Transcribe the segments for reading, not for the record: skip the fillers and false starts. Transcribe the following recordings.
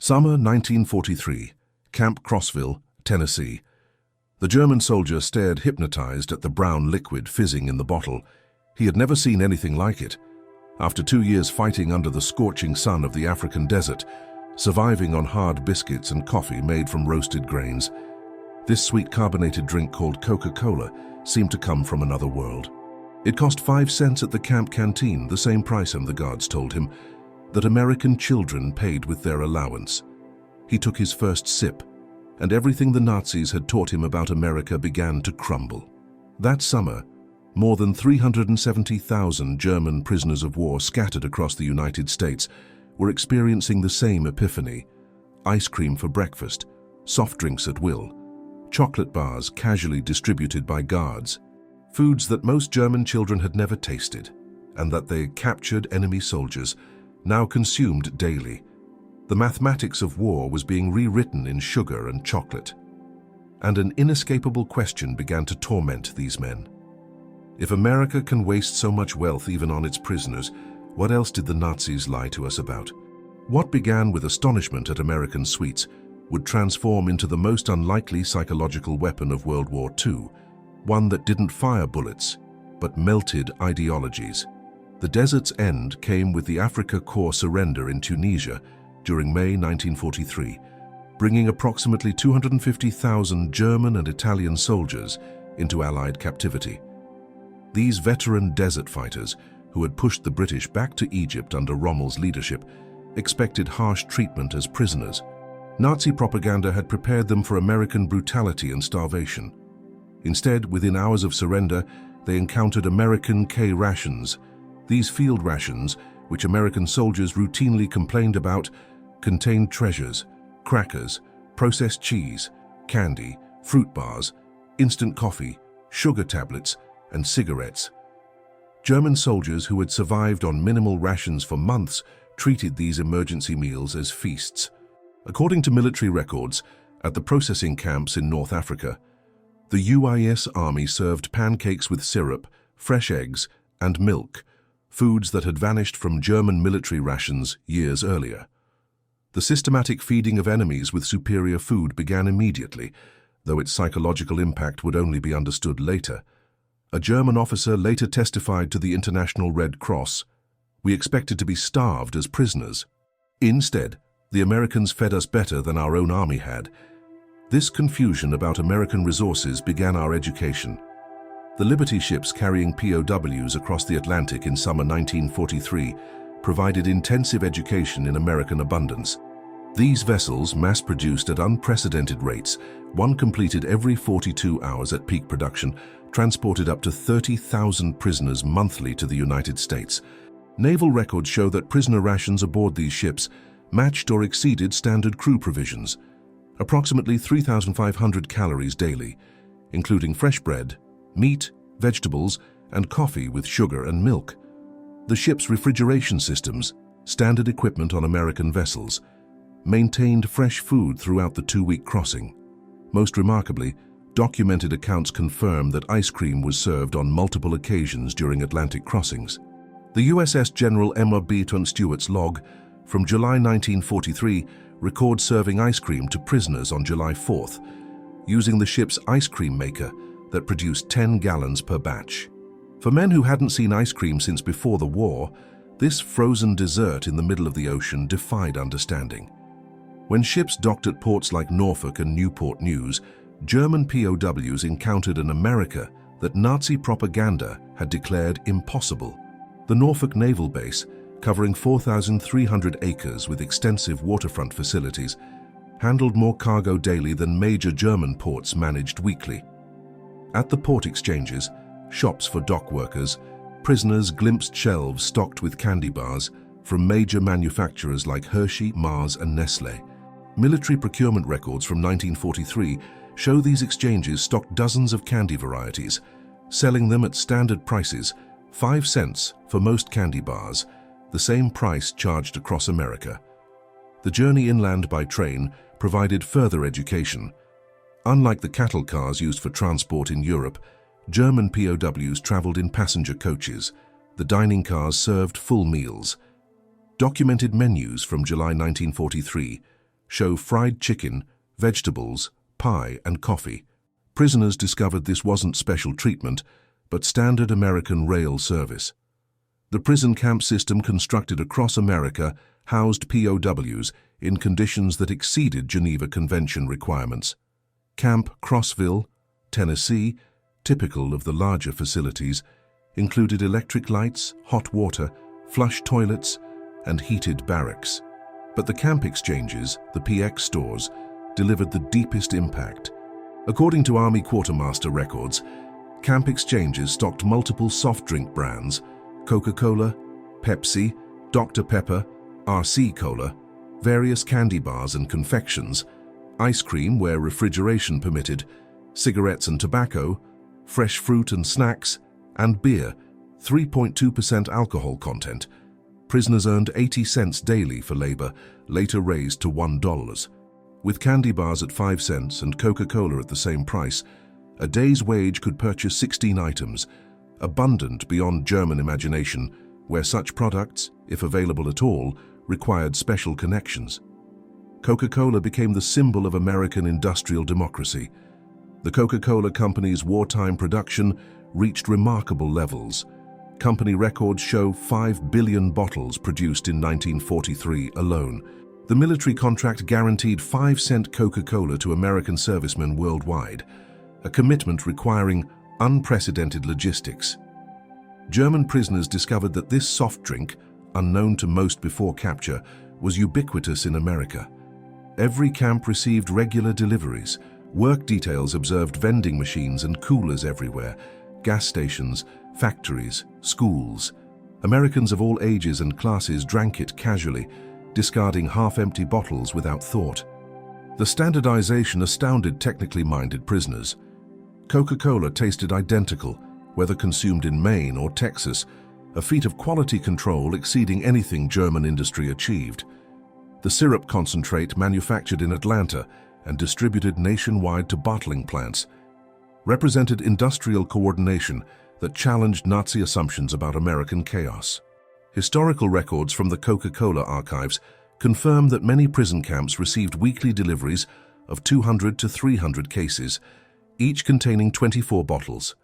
Summer 1943, Camp Crossville, Tennessee. The German soldier stared hypnotized at the brown liquid fizzing in the bottle. He had never seen anything like it. After 2 years fighting under the scorching sun of the African desert, surviving on hard biscuits and coffee made from roasted grains, this sweet carbonated drink called Coca-Cola seemed to come from another world. It cost 5 cents at the camp canteen, the same price, the guards told him, that American children paid with their allowance. He took his first sip, and everything the Nazis had taught him about America began to crumble. That summer, more than 370,000 German prisoners of war scattered across the United States were experiencing the same epiphany: ice cream for breakfast, soft drinks at will, chocolate bars casually distributed by guards, foods that most German children had never tasted, and that they captured enemy soldiers now consumed daily. The mathematics of war was being rewritten in sugar and chocolate. And an inescapable question began to torment these men. If America can waste so much wealth even on its prisoners, what else did the Nazis lie to us about? What began with astonishment at American sweets would transform into the most unlikely psychological weapon of World War II, one that didn't fire bullets, but melted ideologies. The desert's end came with the Afrika Korps surrender in Tunisia during May 1943, bringing approximately 250,000 German and Italian soldiers into Allied captivity. These veteran desert fighters, who had pushed the British back to Egypt under Rommel's leadership, expected harsh treatment as prisoners. Nazi propaganda had prepared them for American brutality and starvation. Instead, within hours of surrender, they encountered American K rations. These field rations, which American soldiers routinely complained about, contained treasures, crackers, processed cheese, candy, fruit bars, instant coffee, sugar tablets, and cigarettes. German soldiers who had survived on minimal rations for months treated these emergency meals as feasts. According to military records, at the processing camps in North Africa, the UIS Army served pancakes with syrup, fresh eggs, and milk, foods that had vanished from German military rations years earlier. The systematic feeding of enemies with superior food began immediately, though its psychological impact would only be understood later. A German officer later testified to the International Red Cross, "We expected to be starved as prisoners. Instead, the Americans fed us better than our own army had." This confusion about American resources began our education. The Liberty ships carrying POWs across the Atlantic in summer 1943 provided intensive education in American abundance. These vessels, mass-produced at unprecedented rates, one completed every 42 hours at peak production, transported up to 30,000 prisoners monthly to the United States. Naval records show that prisoner rations aboard these ships matched or exceeded standard crew provisions, approximately 3,500 calories daily, including fresh bread, meat, vegetables, and coffee with sugar and milk. The ship's refrigeration systems, standard equipment on American vessels, maintained fresh food throughout the 2-week crossing. Most remarkably, documented accounts confirm that ice cream was served on multiple occasions during Atlantic crossings. The USS General Emma B. Stewart's log from July 1943 records serving ice cream to prisoners on July 4th, using the ship's ice cream maker that produced 10 gallons per batch. For men who hadn't seen ice cream since before the war, this frozen dessert in the middle of the ocean defied understanding. When ships docked at ports like Norfolk and Newport News, German POWs encountered an America that Nazi propaganda had declared impossible. The Norfolk Naval Base, covering 4,300 acres with extensive waterfront facilities, handled more cargo daily than major German ports managed weekly. At the port exchanges, shops for dock workers, prisoners glimpsed shelves stocked with candy bars from major manufacturers like Hershey, Mars, and Nestle. Military procurement records from 1943 show these exchanges stocked dozens of candy varieties, selling them at standard prices, 5 cents for most candy bars, the same price charged across America. The journey inland by train provided further education. Unlike the cattle cars used for transport in Europe, German POWs traveled in passenger coaches. The dining cars served full meals. Documented menus from July 1943 show fried chicken, vegetables, pie, and coffee. Prisoners discovered this wasn't special treatment, but standard American rail service. The prison camp system constructed across America housed POWs in conditions that exceeded Geneva Convention requirements. Camp Crossville, Tennessee, typical of the larger facilities, included electric lights, hot water, flush toilets, and heated barracks. But the camp exchanges, the PX stores, delivered the deepest impact. According to Army Quartermaster records, camp exchanges stocked multiple soft drink brands: Coca-Cola, Pepsi, Dr. Pepper, RC Cola, various candy bars and confections, ice cream where refrigeration permitted, cigarettes and tobacco, fresh fruit and snacks, and beer, 3.2% alcohol content. Prisoners earned 80 cents daily for labor, later raised to $1. With candy bars at 5 cents and Coca-Cola at the same price, a day's wage could purchase 16 items, abundant beyond German imagination, where such products, if available at all, required special connections. Coca-Cola became the symbol of American industrial democracy. The Coca-Cola Company's wartime production reached remarkable levels. Company records show 5 billion bottles produced in 1943 alone. The military contract guaranteed 5-cent Coca-Cola to American servicemen worldwide, a commitment requiring unprecedented logistics. German prisoners discovered that this soft drink, unknown to most before capture, was ubiquitous in America. Every camp received regular deliveries. Work details observed vending machines and coolers everywhere, gas stations, factories, schools. Americans of all ages and classes drank it casually, discarding half-empty bottles without thought. The standardization astounded technically minded prisoners. Coca-Cola tasted identical, whether consumed in Maine or Texas, a feat of quality control exceeding anything German industry achieved. The syrup concentrate manufactured in Atlanta and distributed nationwide to bottling plants represented industrial coordination that challenged Nazi assumptions about American chaos. Historical records from the Coca-Cola archives confirm that many prison camps received weekly deliveries of 200 to 300 cases, each containing 24 bottles.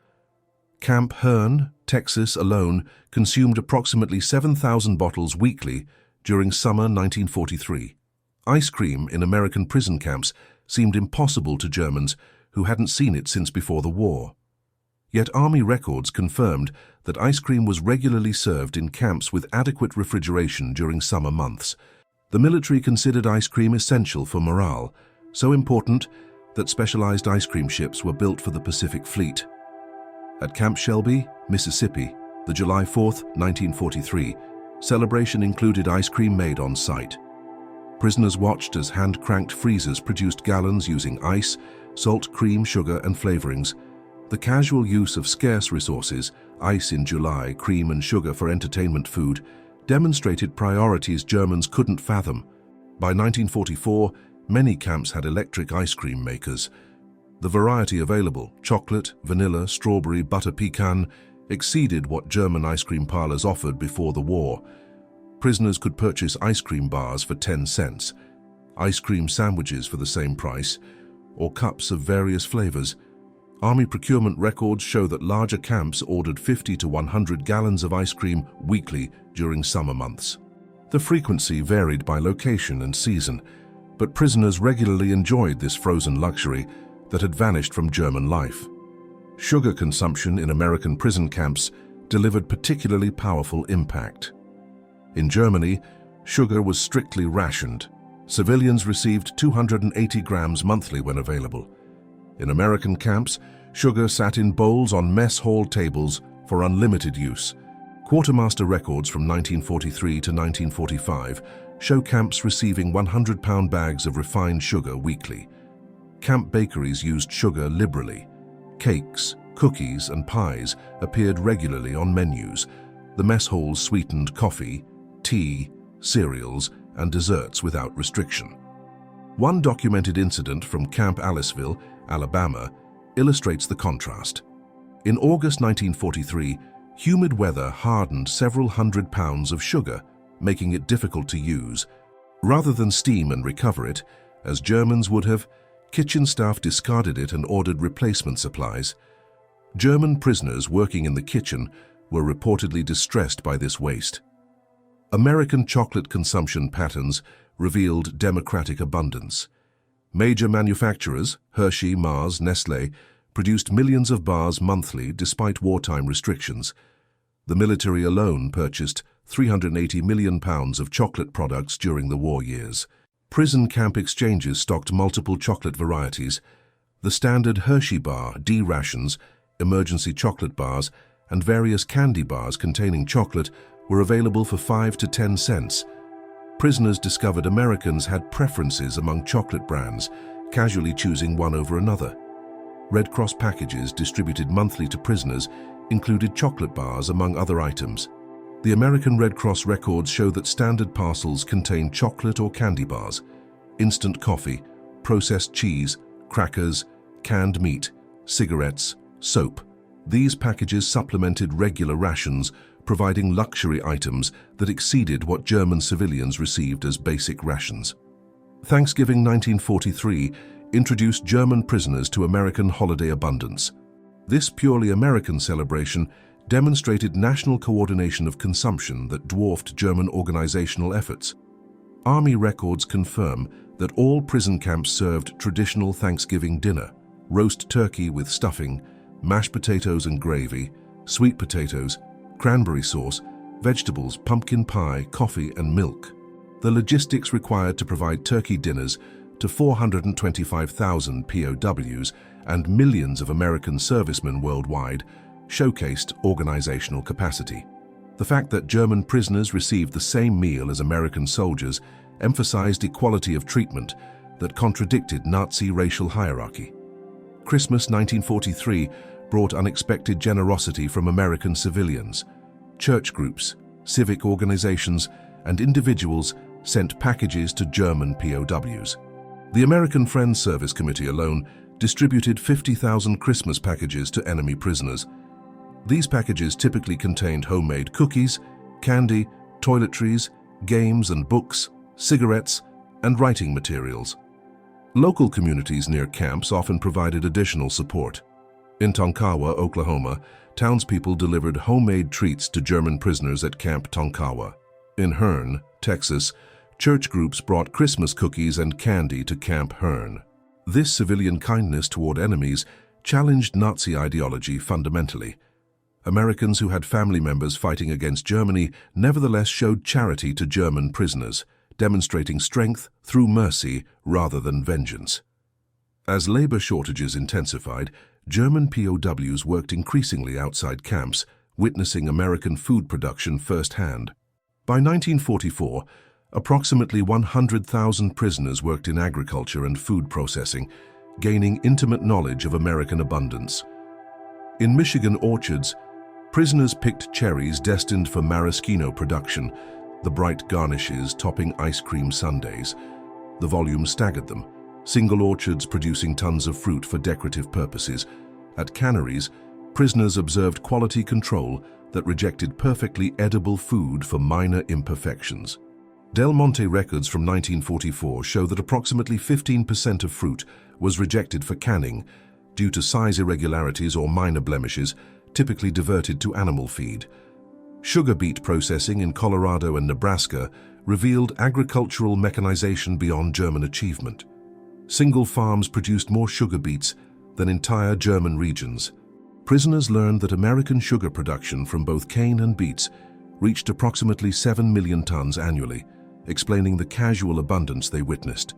Camp Hearn, Texas alone consumed approximately 7,000 bottles weekly during summer 1943. Ice cream in American prison camps seemed impossible to Germans who hadn't seen it since before the war. Yet Army records confirmed that ice cream was regularly served in camps with adequate refrigeration during summer months. The military considered ice cream essential for morale, so important that specialized ice cream ships were built for the Pacific Fleet. At Camp Shelby, Mississippi, the July 4, 1943, celebration included ice cream made on site. Prisoners watched as hand-cranked freezers produced gallons using ice, salt, cream, sugar, and flavorings. The casual use of scarce resources, ice in July, cream and sugar for entertainment food, demonstrated priorities Germans couldn't fathom. By 1944, many camps had electric ice cream makers. The variety available, chocolate, vanilla, strawberry, butter pecan, exceeded what German ice cream parlors offered before the war. Prisoners could purchase ice cream bars for 10 cents, ice cream sandwiches for the same price, or cups of various flavors. Army procurement records show that larger camps ordered 50 to 100 gallons of ice cream weekly during summer months. The frequency varied by location and season, but prisoners regularly enjoyed this frozen luxury that had vanished from German life. Sugar consumption in American prison camps delivered particularly powerful impact. In Germany, sugar was strictly rationed. Civilians received 280 grams monthly when available. In American camps, sugar sat in bowls on mess hall tables for unlimited use. Quartermaster records from 1943 to 1945 show camps receiving 100-pound bags of refined sugar weekly. Camp bakeries used sugar liberally. Cakes, cookies, and pies appeared regularly on menus. The mess halls sweetened coffee, tea, cereals, and desserts without restriction. One documented incident from Camp Aliceville, Alabama, illustrates the contrast. In August 1943, humid weather hardened several hundred pounds of sugar, making it difficult to use. Rather than steam and recover it, as Germans would have, kitchen staff discarded it and ordered replacement supplies. German prisoners working in the kitchen were reportedly distressed by this waste. American chocolate consumption patterns revealed democratic abundance. Major manufacturers, Hershey, Mars, Nestlé, produced millions of bars monthly despite wartime restrictions. The military alone purchased £380 million of chocolate products during the war years. Prison camp exchanges stocked multiple chocolate varieties. The standard Hershey bar, D rations, emergency chocolate bars, and various candy bars containing chocolate were available for 5 to 10 cents. Prisoners discovered Americans had preferences among chocolate brands, casually choosing one over another. Red Cross packages distributed monthly to prisoners included chocolate bars among other items. The American Red Cross records show that standard parcels contained chocolate or candy bars, instant coffee, processed cheese, crackers, canned meat, cigarettes, soap. These packages supplemented regular rations, providing luxury items that exceeded what German civilians received as basic rations. Thanksgiving 1943 introduced German prisoners to American holiday abundance. This purely American celebration demonstrated national coordination of consumption that dwarfed German organizational efforts. Army records confirm that all prison camps served traditional Thanksgiving dinner: roast turkey with stuffing, mashed potatoes and gravy, sweet potatoes, cranberry sauce, vegetables, pumpkin pie, coffee, and milk. The logistics required to provide turkey dinners to 425,000 POWs and millions of American servicemen worldwide showcased organizational capacity. The fact that German prisoners received the same meal as American soldiers emphasized equality of treatment that contradicted Nazi racial hierarchy. Christmas 1943 brought unexpected generosity from American civilians. Church groups, civic organizations, and individuals sent packages to German POWs. The American Friends Service Committee alone distributed 50,000 Christmas packages to enemy prisoners. These packages typically contained homemade cookies, candy, toiletries, games and books, cigarettes, and writing materials. Local communities near camps often provided additional support. In Tonkawa, Oklahoma, townspeople delivered homemade treats to German prisoners at Camp Tonkawa. In Hearne, Texas, church groups brought Christmas cookies and candy to Camp Hearne. This civilian kindness toward enemies challenged Nazi ideology fundamentally. Americans who had family members fighting against Germany nevertheless showed charity to German prisoners, demonstrating strength through mercy rather than vengeance. As labor shortages intensified, German POWs worked increasingly outside camps, witnessing American food production firsthand. By 1944, approximately 100,000 prisoners worked in agriculture and food processing, gaining intimate knowledge of American abundance. In Michigan orchards, prisoners picked cherries destined for maraschino production, the bright garnishes topping ice cream sundaes. The volume staggered them, single orchards producing tons of fruit for decorative purposes. At canneries, prisoners observed quality control that rejected perfectly edible food for minor imperfections. Del Monte records from 1944 show that approximately 15% of fruit was rejected for canning due to size irregularities or minor blemishes, typically diverted to animal feed. Sugar beet processing in Colorado and Nebraska revealed agricultural mechanization beyond German achievement. Single farms produced more sugar beets than entire German regions. Prisoners learned that American sugar production from both cane and beets reached approximately 7 million tons annually, explaining the casual abundance they witnessed.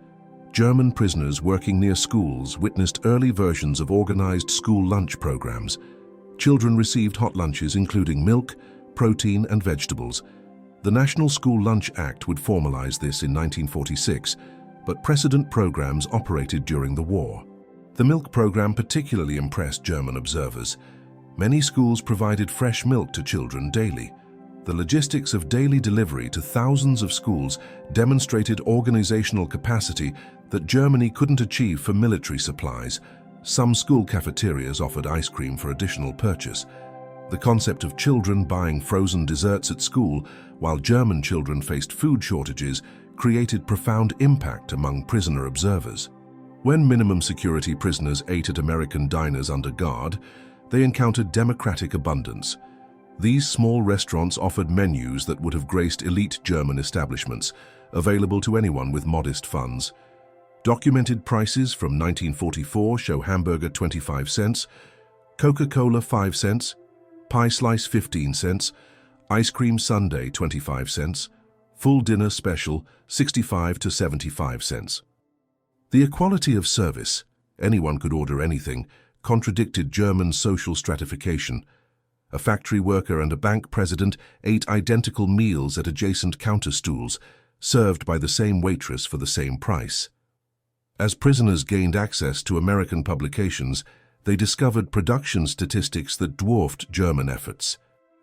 German prisoners working near schools witnessed early versions of organized school lunch programs. Children received hot lunches including milk, protein, and vegetables. The National School Lunch Act would formalize this in 1946, but precedent programs operated during the war. The milk program particularly impressed German observers. Many schools provided fresh milk to children daily. The logistics of daily delivery to thousands of schools demonstrated organizational capacity that Germany couldn't achieve for military supplies. Some school cafeterias offered ice cream for additional purchase. The concept of children buying frozen desserts at school while German children faced food shortages created profound impact among prisoner observers. When minimum security prisoners ate at American diners under guard, they encountered democratic abundance. These small restaurants offered menus that would have graced elite German establishments, available to anyone with modest funds. Documented prices from 1944 show hamburger 25 cents, Coca-Cola 5 cents, pie slice 15 cents, ice cream sundae 25 cents, full dinner special 65 to 75 cents. The equality of service, anyone could order anything, contradicted German social stratification. A factory worker and a bank president ate identical meals at adjacent counter stools, served by the same waitress for the same price. As prisoners gained access to American publications, they discovered production statistics that dwarfed German efforts.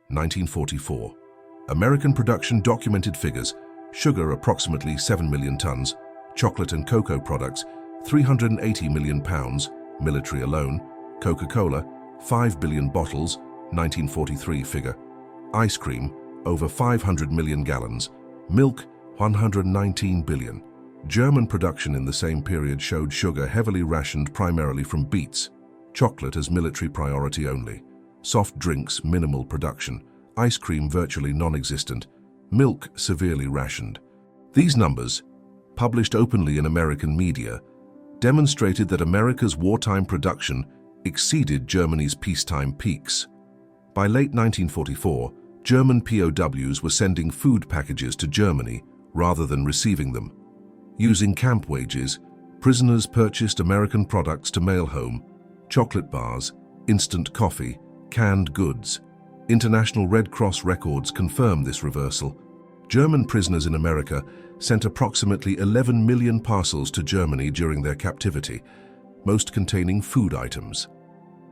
1944. American production documented figures: sugar approximately 7 million tons, chocolate and cocoa products 380 million pounds, military alone, Coca-Cola 5 billion bottles, 1943 figure, ice cream over 500 million gallons, milk 119 billion. German production in the same period showed sugar heavily rationed primarily from beets, chocolate as military priority only, soft drinks minimal production, ice cream virtually non-existent, milk severely rationed. These numbers, published openly in American media, demonstrated that America's wartime production exceeded Germany's peacetime peaks. By late 1944, German POWs were sending food packages to Germany rather than receiving them. Using camp wages, prisoners purchased American products to mail home: chocolate bars, instant coffee, canned goods. International Red Cross records confirm this reversal. German prisoners in America sent approximately 11 million parcels to Germany during their captivity, most containing food items.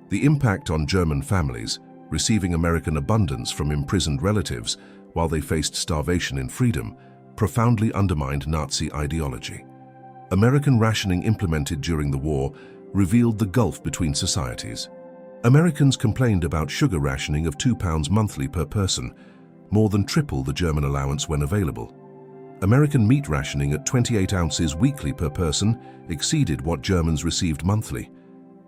The impact on German families, receiving American abundance from imprisoned relatives while they faced starvation in freedom, profoundly undermined Nazi ideology. American rationing implemented during the war revealed the gulf between societies. Americans complained about sugar rationing of £2 monthly per person, more than triple the German allowance when available. American meat rationing at 28 ounces weekly per person exceeded what Germans received monthly.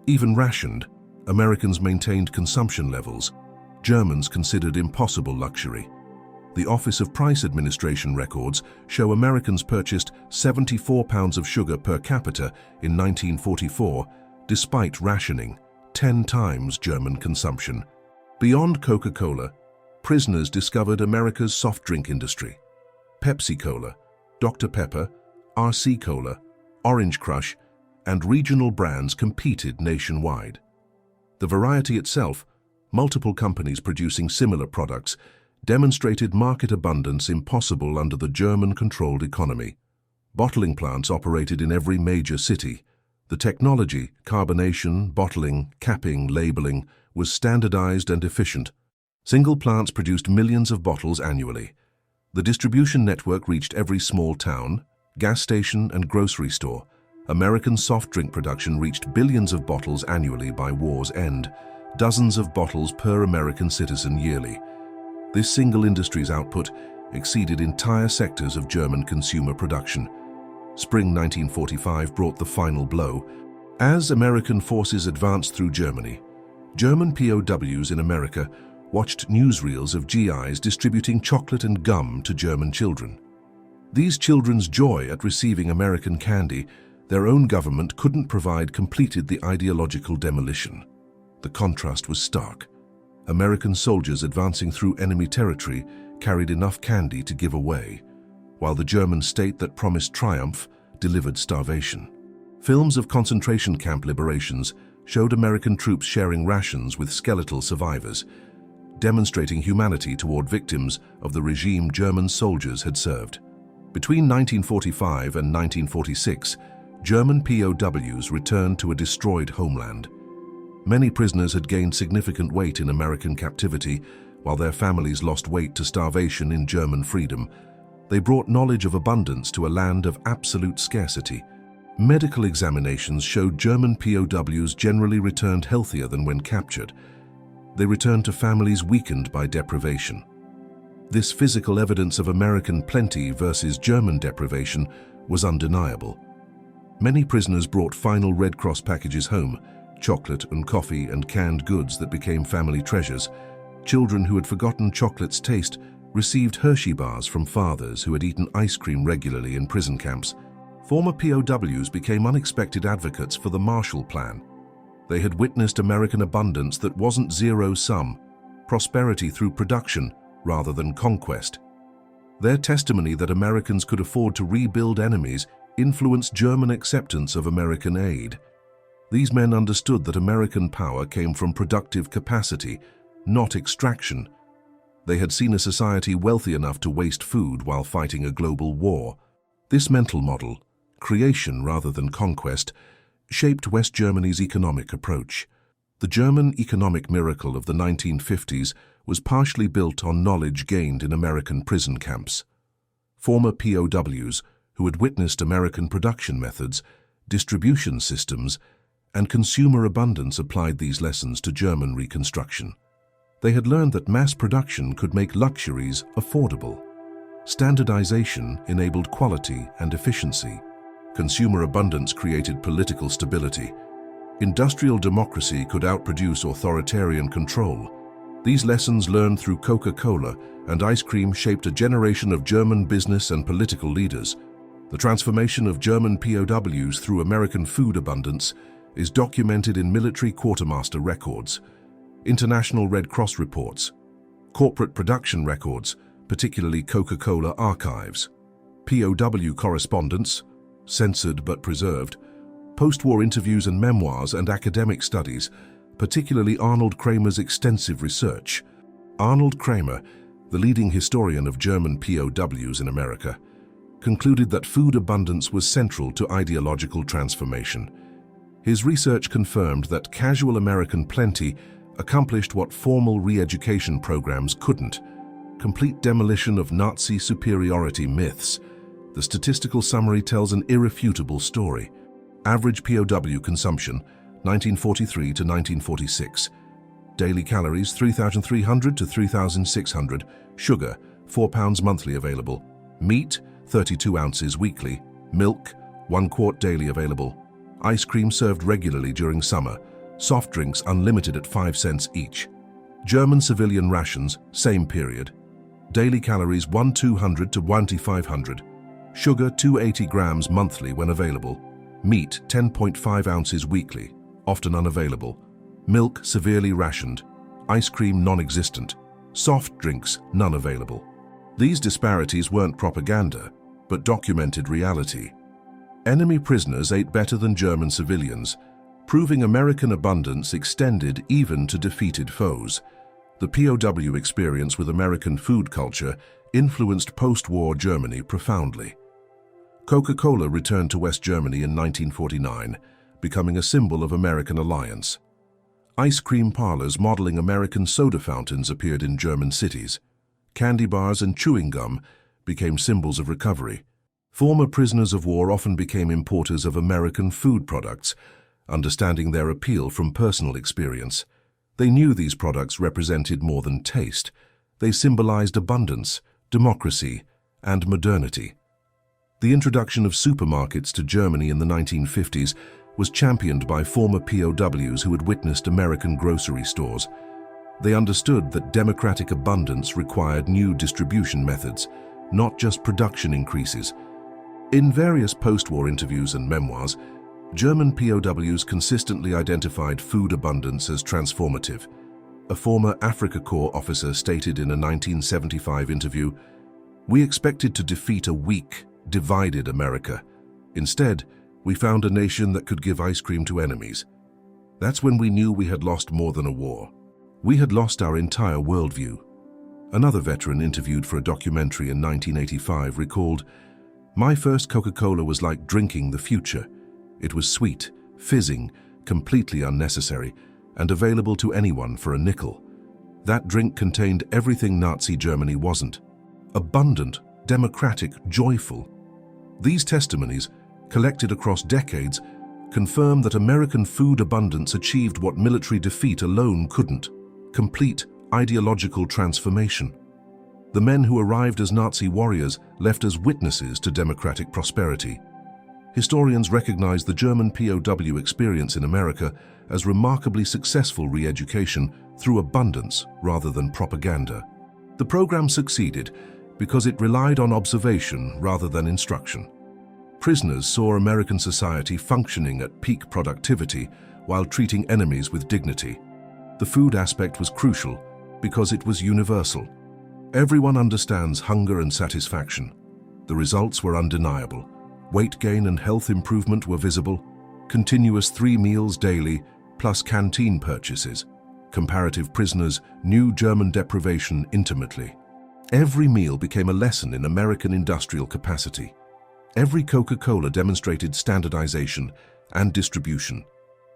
Even rationed, Americans maintained consumption levels Germans considered impossible luxury. The Office of Price Administration records show Americans purchased 74 pounds of sugar per capita in 1944, despite rationing 10 times German consumption. Beyond Coca-Cola, prisoners discovered America's soft drink industry. Pepsi-Cola, Dr. Pepper, RC Cola, Orange Crush, and regional brands competed nationwide. The variety itself, multiple companies producing similar products, demonstrated market abundance impossible under the German-controlled economy. Bottling plants operated in every major city. The technology, carbonation, bottling, capping, labeling, was standardized and efficient. Single plants produced millions of bottles annually. The distribution network reached every small town, gas station, and grocery store. American soft drink production reached billions of bottles annually by war's end, dozens of bottles per American citizen yearly. This single industry's output exceeded entire sectors of German consumer production. Spring 1945 brought the final blow. As American forces advanced through Germany, German POWs in America watched newsreels of GIs distributing chocolate and gum to German children. These children's joy at receiving American candy their own government couldn't provide completed the ideological demolition. The contrast was stark. American soldiers advancing through enemy territory carried enough candy to give away, while the German state that promised triumph delivered starvation. Films of concentration camp liberations showed American troops sharing rations with skeletal survivors, demonstrating humanity toward victims of the regime German soldiers had served. Between 1945 and 1946, German POWs returned to a destroyed homeland. Many prisoners had gained significant weight in American captivity, while their families lost weight to starvation in German freedom. They brought knowledge of abundance to a land of absolute scarcity. Medical examinations showed German POWs generally returned healthier than when captured. They returned to families weakened by deprivation. This physical evidence of American plenty versus German deprivation was undeniable. Many prisoners brought final Red Cross packages home, chocolate and coffee and canned goods that became family treasures. Children who had forgotten chocolate's taste received Hershey bars from fathers who had eaten ice cream regularly in prison camps. Former POWs became unexpected advocates for the Marshall Plan. They had witnessed American abundance that wasn't zero-sum, prosperity through production rather than conquest. Their testimony that Americans could afford to rebuild enemies influenced German acceptance of American aid. These men understood that American power came from productive capacity, not extraction. They had seen a society wealthy enough to waste food while fighting a global war. This mental model, creation rather than conquest, shaped West Germany's economic approach. The German economic miracle of the 1950s was partially built on knowledge gained in American prison camps. Former POWs who had witnessed American production methods, distribution systems, and consumer abundance applied these lessons to German reconstruction. They had learned that mass production could make luxuries affordable. Standardization enabled quality and efficiency. Consumer abundance created political stability. Industrial democracy could outproduce authoritarian control. These lessons learned through Coca-Cola and ice cream shaped a generation of German business and political leaders. The transformation of German POWs through American food abundance is documented in military quartermaster records, International Red Cross reports, corporate production records, particularly Coca-Cola archives, POW correspondence, censored but preserved, post-war interviews and memoirs and academic studies, particularly Arnold Kramer's extensive research. Arnold Kramer, the leading historian of German POWs in America, concluded that food abundance was central to ideological transformation. His research confirmed that casual American plenty accomplished what formal re-education programs couldn't: complete demolition of Nazi superiority myths. The statistical summary tells an irrefutable story. Average POW consumption, 1943 to 1946. Daily calories, 3,300 to 3,600. Sugar, 4 pounds monthly available. Meat, 32 ounces weekly. Milk, 1 quart daily available. Ice cream served regularly during summer. Soft drinks unlimited at 5 cents each. German civilian rations, same period. Daily calories 1,200 to 1,500. Sugar 280 grams monthly when available. Meat 10.5 ounces weekly, often unavailable. Milk severely rationed. Ice cream non-existent. Soft drinks none available. These disparities weren't propaganda, but documented reality. Enemy prisoners ate better than German civilians, proving American abundance extended even to defeated foes. The POW experience with American food culture influenced post-war Germany profoundly. Coca-Cola returned to West Germany in 1949, becoming a symbol of American alliance. Ice cream parlors modeling American soda fountains appeared in German cities. Candy bars and chewing gum became symbols of recovery. Former prisoners of war often became importers of American food products, understanding their appeal from personal experience. They knew these products represented more than taste. They symbolized abundance, democracy, and modernity. The introduction of supermarkets to Germany in the 1950s was championed by former POWs who had witnessed American grocery stores. They understood that democratic abundance required new distribution methods, not just production increases. In various post-war interviews and memoirs, German POWs consistently identified food abundance as transformative. A former Afrika Korps officer stated in a 1975 interview, "We expected to defeat a weak, divided America. Instead, we found a nation that could give ice cream to enemies. That's when we knew we had lost more than a war. We had lost our entire worldview." Another veteran interviewed for a documentary in 1985 recalled, "My first Coca-Cola was like drinking the future. It was sweet, fizzing, completely unnecessary, and available to anyone for a nickel. That drink contained everything Nazi Germany wasn't: abundant, democratic, joyful." These testimonies, collected across decades, confirm that American food abundance achieved what military defeat alone couldn't: complete ideological transformation. The men who arrived as Nazi warriors left as witnesses to democratic prosperity. Historians recognize the German POW experience in America as remarkably successful re-education through abundance rather than propaganda. The program succeeded because it relied on observation rather than instruction. Prisoners saw American society functioning at peak productivity while treating enemies with dignity. The food aspect was crucial because it was universal. Everyone understands hunger and satisfaction. The results were undeniable. Weight gain and health improvement were visible. Continuous 3 meals daily, plus canteen purchases. Comparative prisoners knew German deprivation intimately. Every meal became a lesson in American industrial capacity. Every Coca-Cola demonstrated standardization and distribution.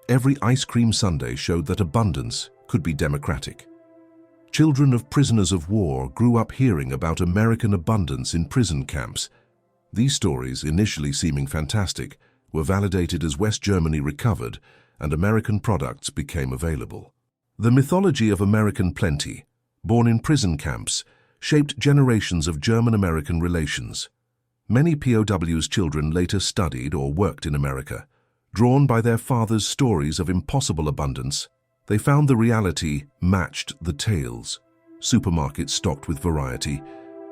Every ice cream sundae showed that abundance could be democratic. Children of prisoners of war grew up hearing about American abundance in prison camps. These stories, initially seeming fantastic, were validated as West Germany recovered and American products became available. The mythology of American plenty, born in prison camps, shaped generations of German-American relations. Many POWs' children later studied or worked in America. Drawn by their fathers' stories of impossible abundance, they found the reality matched the tales. Supermarkets stocked with variety,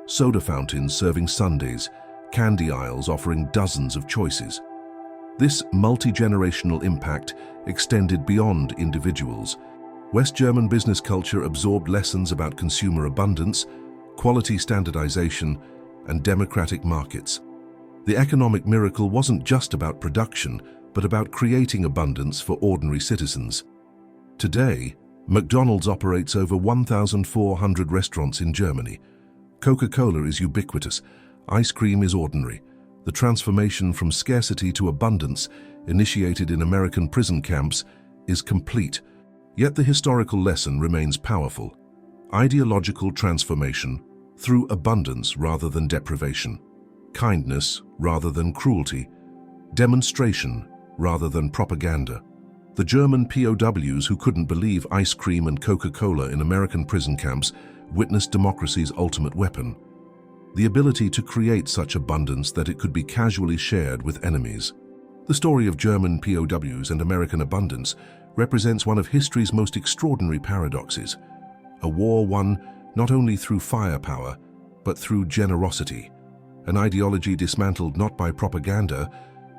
soda fountains serving sundaes, candy aisles offering dozens of choices. This multi-generational impact extended beyond individuals. West German business culture absorbed lessons about consumer abundance, quality standardization, and democratic markets. The economic miracle wasn't just about production, but about creating abundance for ordinary citizens. Today, McDonald's operates over 1,400 restaurants in Germany. Coca-Cola is ubiquitous. Ice cream is ordinary. The transformation from scarcity to abundance, initiated in American prison camps, is complete. Yet the historical lesson remains powerful. Ideological transformation through abundance rather than deprivation. Kindness rather than cruelty. Demonstration rather than propaganda. The German POWs who couldn't believe ice cream and Coca-Cola in American prison camps witnessed democracy's ultimate weapon. The ability to create such abundance that it could be casually shared with enemies. The story of German POWs and American abundance represents one of history's most extraordinary paradoxes. A war won not only through firepower, but through generosity. An ideology dismantled not by propaganda,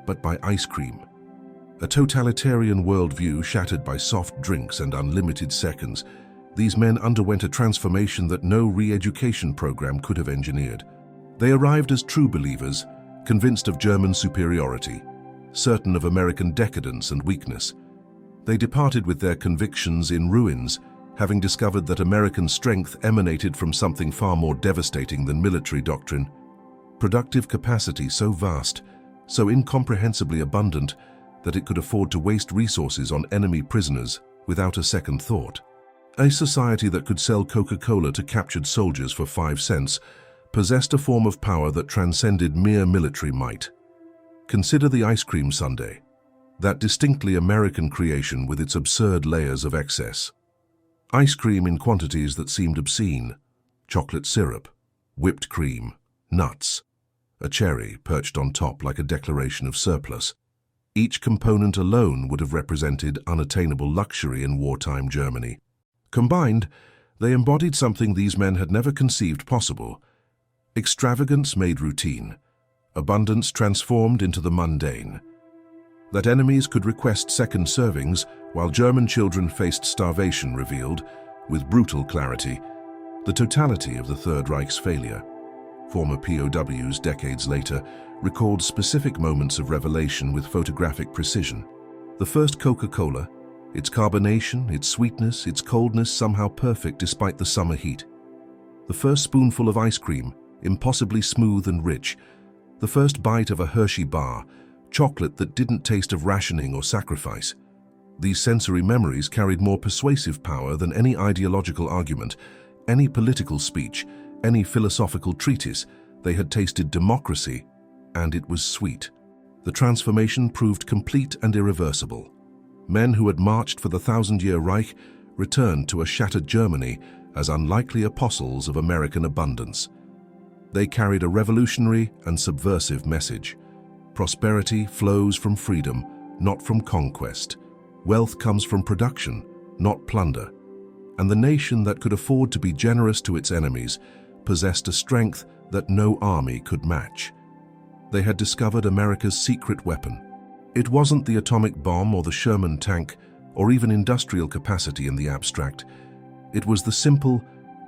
but by ice cream. A totalitarian worldview shattered by soft drinks and unlimited seconds. These men underwent a transformation that no re-education program could have engineered. They arrived as true believers, convinced of German superiority, certain of American decadence and weakness. They departed with their convictions in ruins, having discovered that American strength emanated from something far more devastating than military doctrine. Productive capacity so vast, so incomprehensibly abundant, that it could afford to waste resources on enemy prisoners without a second thought. A society that could sell Coca-Cola to captured soldiers for 5 cents possessed a form of power that transcended mere military might. Consider the ice cream sundae, that distinctly American creation with its absurd layers of excess. Ice cream in quantities that seemed obscene, chocolate syrup, whipped cream, nuts, a cherry perched on top like a declaration of surplus. Each component alone would have represented unattainable luxury in wartime Germany. Combined, they embodied something these men had never conceived possible. Extravagance made routine, abundance transformed into the mundane. That enemies could request second servings while German children faced starvation revealed, with brutal clarity, the totality of the Third Reich's failure. Former POWs decades later recalled specific moments of revelation with photographic precision. The first Coca-Cola, its carbonation, its sweetness, its coldness somehow perfect despite the summer heat. The first spoonful of ice cream, impossibly smooth and rich. The first bite of a Hershey bar, chocolate that didn't taste of rationing or sacrifice. These sensory memories carried more persuasive power than any ideological argument, any political speech, any philosophical treatise. They had tasted democracy, and it was sweet. The transformation proved complete and irreversible. Men who had marched for the 1,000-year Reich returned to a shattered Germany as unlikely apostles of American abundance. They carried a revolutionary and subversive message. Prosperity flows from freedom, not from conquest. Wealth comes from production, not plunder. And the nation that could afford to be generous to its enemies possessed a strength that no army could match. They had discovered America's secret weapon. It wasn't the atomic bomb or the Sherman tank or even industrial capacity in the abstract. It was the simple,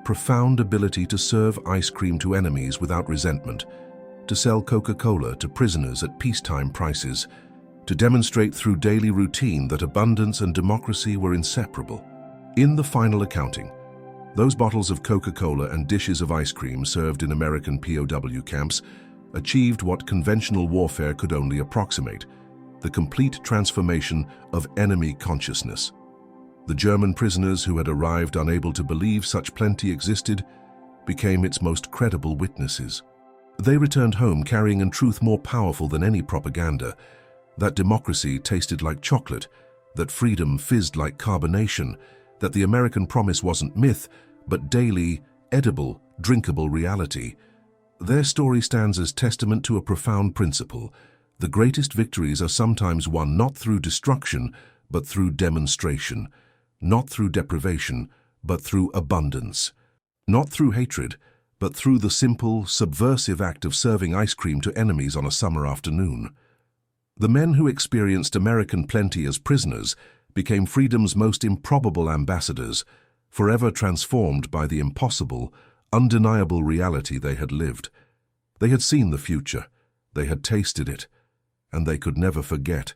profound ability to serve ice cream to enemies without resentment, to sell Coca-Cola to prisoners at peacetime prices, to demonstrate through daily routine that abundance and democracy were inseparable. In the final accounting, those bottles of Coca-Cola and dishes of ice cream served in American POW camps achieved what conventional warfare could only approximate: the complete transformation of enemy consciousness. The German prisoners who had arrived unable to believe such plenty existed became its most credible witnesses. They returned home carrying a truth more powerful than any propaganda: that democracy tasted like chocolate, that freedom fizzed like carbonation, that the American promise wasn't myth, but daily, edible, drinkable reality. Their story stands as testament to a profound principle: the greatest victories are sometimes won not through destruction, but through demonstration, not through deprivation, but through abundance, not through hatred, but through the simple, subversive act of serving ice cream to enemies on a summer afternoon. The men who experienced American plenty as prisoners became freedom's most improbable ambassadors, forever transformed by the impossible, undeniable reality they had lived. They had seen the future, they had tasted it, and they could never forget.